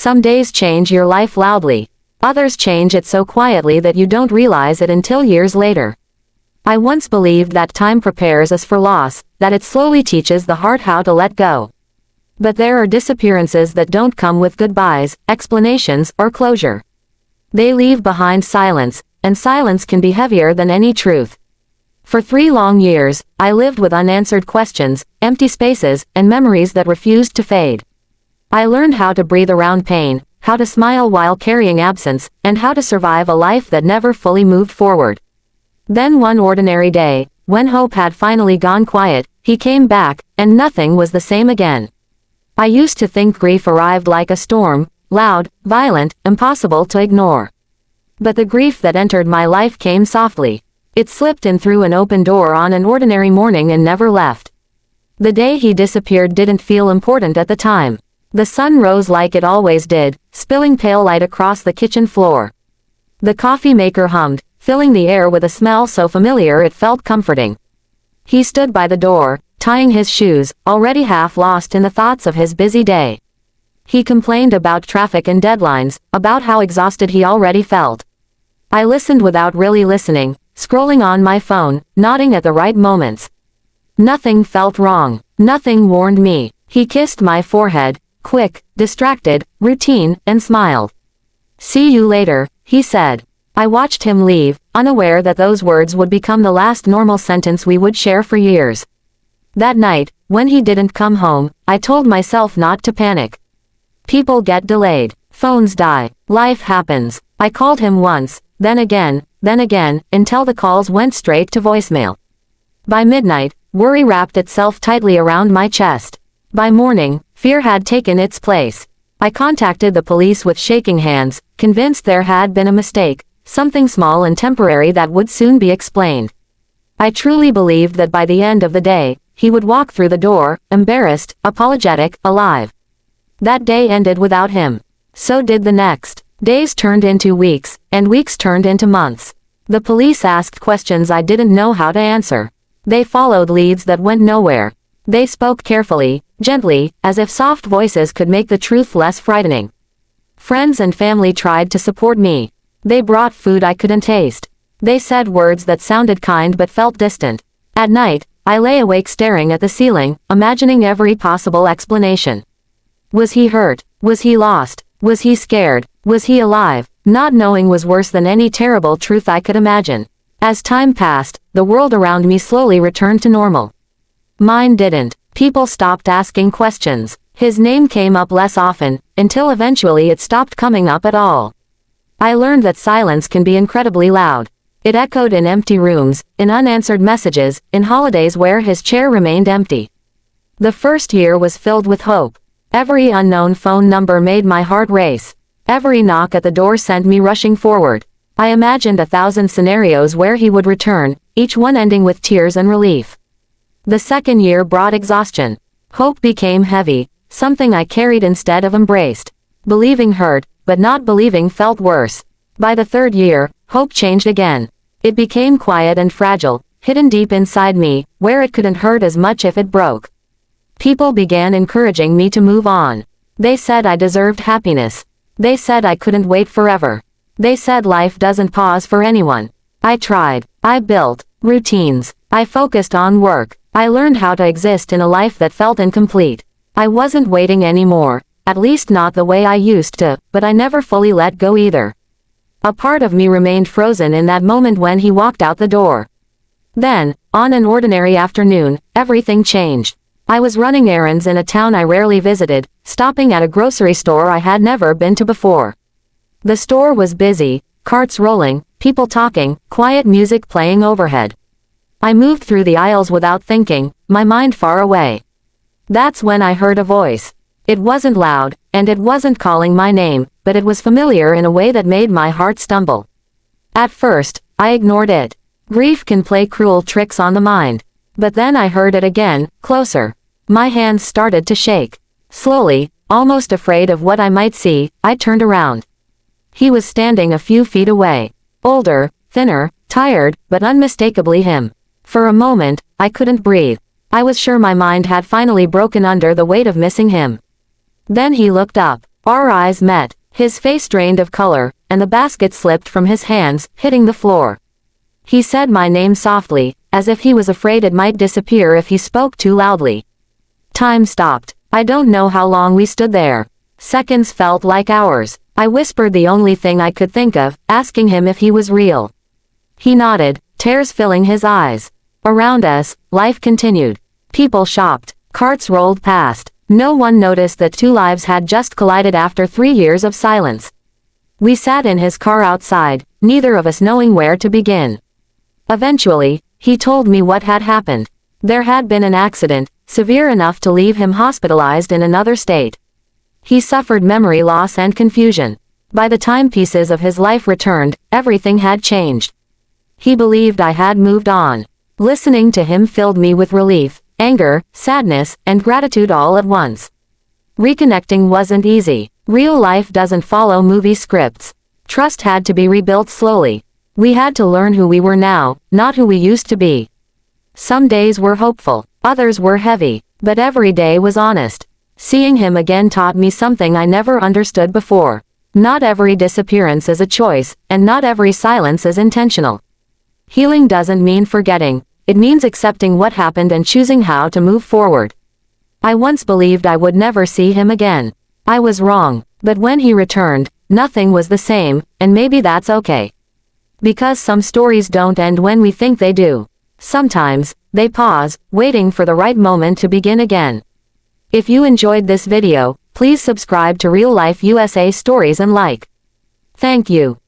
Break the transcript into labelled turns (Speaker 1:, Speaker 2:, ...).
Speaker 1: Some days change your life loudly. Others change it so quietly that you don't realize it until years later. I once believed that time prepares us for loss, that it slowly teaches the heart how to let go. But there are disappearances that don't come with goodbyes, explanations, or closure. They leave behind silence, and silence can be heavier than any truth. For 3 long years, I lived with unanswered questions, empty spaces, and memories that refused to fade. I learned how to breathe around pain, how to smile while carrying absence, and how to survive a life that never fully moved forward. Then one ordinary day, when hope had finally gone quiet, he came back, and nothing was the same again. I used to think grief arrived like a storm, loud, violent, impossible to ignore. But the grief that entered my life came softly. It slipped in through an open door on an ordinary morning and never left. The day he disappeared didn't feel important at the time. The sun rose like it always did, spilling pale light across the kitchen floor. The coffee maker hummed, filling the air with a smell so familiar it felt comforting. He stood by the door, tying his shoes, already half lost in the thoughts of his busy day. He complained about traffic and deadlines, about how exhausted he already felt. I listened without really listening, scrolling on my phone, nodding at the right moments. Nothing felt wrong. Nothing warned me. He kissed my forehead, quick, distracted, routine, and smiled. "See you later," he said. I watched him leave, unaware that those words would become the last normal sentence we would share for years. That night, when he didn't come home, I told myself not to panic. People get delayed. Phones die. Life happens. I called him once, then again, until the calls went straight to voicemail. By midnight, worry wrapped itself tightly around my chest. By morning, fear had taken its place. I contacted the police with shaking hands, convinced there had been a mistake, something small and temporary that would soon be explained. I truly believed that by the end of the day, he would walk through the door, embarrassed, apologetic, alive. That day ended without him. So did the next. Days turned into weeks, and weeks turned into months. The police asked questions I didn't know how to answer. They followed leads that went nowhere. They spoke carefully, gently, as if soft voices could make the truth less frightening. Friends and family tried to support me. They brought food I couldn't taste. They said words that sounded kind but felt distant. At night, I lay awake staring at the ceiling, imagining every possible explanation. Was he hurt? Was he lost? Was he scared? Was he alive? Not knowing was worse than any terrible truth I could imagine. As time passed, the world around me slowly returned to normal. Mine didn't. People stopped asking questions. His name came up less often, until eventually it stopped coming up at all. I learned that silence can be incredibly loud. It echoed in empty rooms, in unanswered messages, in holidays where his chair remained empty. The first year was filled with hope. Every unknown phone number made my heart race. Every knock at the door sent me rushing forward. I imagined 1,000 scenarios where he would return, each one ending with tears and relief. The second year brought exhaustion. Hope became heavy, something I carried instead of embraced. Believing hurt, but not believing felt worse. By the third year, hope changed again. It became quiet and fragile, hidden deep inside me, where it couldn't hurt as much if it broke. People began encouraging me to move on. They said I deserved happiness. They said I couldn't wait forever. They said life doesn't pause for anyone. I tried. I built routines. I focused on work. I learned how to exist in a life that felt incomplete. I wasn't waiting anymore, at least not the way I used to, but I never fully let go either. A part of me remained frozen in that moment when he walked out the door. Then, on an ordinary afternoon, everything changed. I was running errands in a town I rarely visited, stopping at a grocery store I had never been to before. The store was busy, carts rolling, people talking, quiet music playing overhead. I moved through the aisles without thinking, my mind far away. That's when I heard a voice. It wasn't loud, and it wasn't calling my name, but it was familiar in a way that made my heart stumble. At first, I ignored it. Grief can play cruel tricks on the mind. But then I heard it again, closer. My hands started to shake. Slowly, almost afraid of what I might see, I turned around. He was standing a few feet away. Older, thinner, tired, but unmistakably him. For a moment, I couldn't breathe. I was sure my mind had finally broken under the weight of missing him. Then he looked up. Our eyes met, his face drained of color, and the basket slipped from his hands, hitting the floor. He said my name softly, as if he was afraid it might disappear if he spoke too loudly. Time stopped. I don't know how long we stood there. Seconds felt like hours. I whispered the only thing I could think of, asking him if he was real. He nodded, tears filling his eyes. Around us, life continued. People shopped. Carts rolled past. No one noticed that two lives had just collided after 3 years of silence. We sat in his car outside, neither of us knowing where to begin. Eventually, he told me what had happened. There had been an accident, severe enough to leave him hospitalized in another state. He suffered memory loss and confusion. By the time pieces of his life returned, everything had changed. He believed I had moved on. Listening to him filled me with relief, anger, sadness, and gratitude all at once. Reconnecting wasn't easy. Real life doesn't follow movie scripts. Trust had to be rebuilt slowly. We had to learn who we were now, not who we used to be. Some days were hopeful, others were heavy, but every day was honest. Seeing him again taught me something I never understood before. Not every disappearance is a choice, and not every silence is intentional. Healing doesn't mean forgetting, it means accepting what happened and choosing how to move forward. I once believed I would never see him again. I was wrong, but when he returned, nothing was the same, and maybe that's okay. Because some stories don't end when we think they do. Sometimes, they pause, waiting for the right moment to begin again. If you enjoyed this video, please subscribe to Real Life USA Stories and like. Thank you.